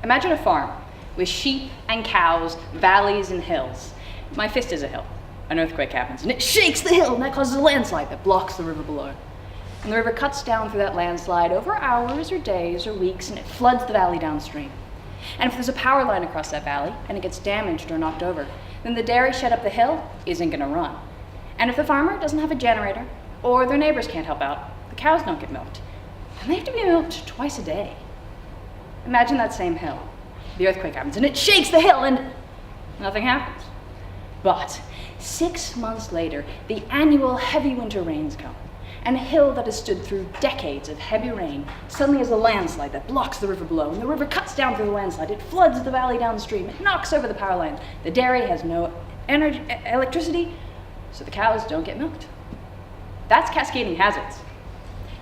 Imagine a farm with sheep and cows, valleys and hills. My fist is a hill. An earthquake happens and it shakes the hill, and that causes a landslide that blocks the river below. And the river cuts down through that landslide over hours or days or weeks, and it floods the valley downstream. And if there's a power line across that valley and it gets damaged or knocked over, then the dairy shed up the hill isn't going to run. And if the farmer doesn't have a generator, or their neighbors can't help out, the cows don't get milked. And they have to be milked twice a day. Imagine that same hill. The earthquake happens and it shakes the hill and nothing happens. But 6 months later, the annual heavy winter rains come, and a hill that has stood through decades of heavy rain suddenly has a landslide that blocks the river below, and the river cuts down through the landslide. It floods the valley downstream. It knocks over the power lines. The dairy has no electricity, so the cows don't get milked. That's cascading hazards.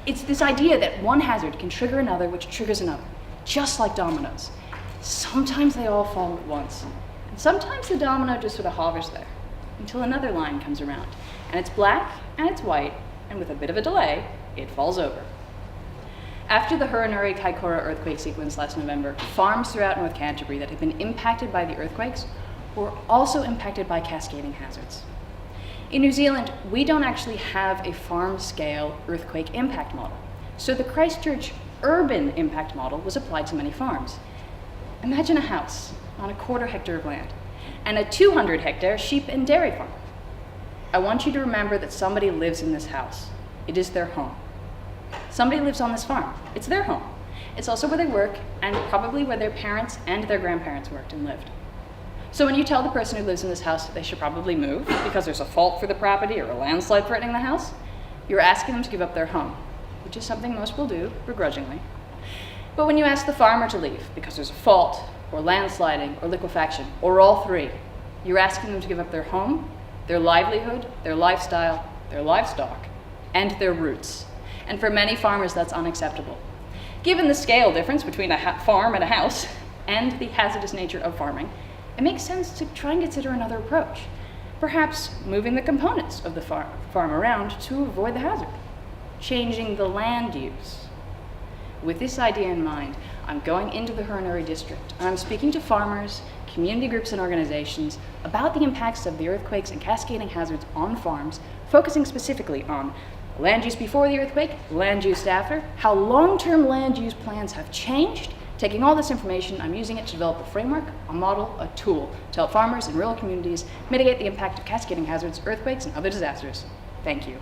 It's this idea that one hazard can trigger another, which triggers another, just like dominoes. Sometimes they all fall at once, and sometimes the domino just sort of hovers there until another line comes around, and it's black and it's white, and with a bit of a delay, it falls over. After the Hurunuri Kaikoura earthquake sequence last November, farms throughout North Canterbury that had been impacted by the earthquakes were also impacted by cascading hazards. In New Zealand, we don't actually have a farm-scale earthquake impact model, so the Christchurch urban impact model was applied to many farms. Imagine a house on a 1/4 hectare of land and a 200-hectare sheep and dairy farm. I want you to remember that somebody lives in this house. It is their home. Somebody lives on this farm. It's their home. It's also where they work, and probably where their parents and their grandparents worked and lived. So when you tell the person who lives in this house that they should probably move because there's a fault for the property or a landslide threatening the house, you're asking them to give up their home, which is something most will do begrudgingly. But when you ask the farmer to leave because there's a fault or landsliding or liquefaction or all three, you're asking them to give up their home, their livelihood, their lifestyle, their livestock, and their roots. And for many farmers, that's unacceptable. Given the scale difference between a farm and a house and the hazardous nature of farming, it makes sense to try and consider another approach. Perhaps moving the components of the farm around to avoid the hazard, changing the land use. With this idea in mind, I'm going into the Hurunuri district, and I'm speaking to farmers, community groups, and organizations about the impacts of the earthquakes and cascading hazards on farms, focusing specifically on land use before the earthquake, land use after, how long-term land use plans have changed. Taking all this information, I'm using it to develop a framework, a model, a tool to help farmers in rural communities mitigate the impact of cascading hazards, earthquakes, and other disasters. Thank you.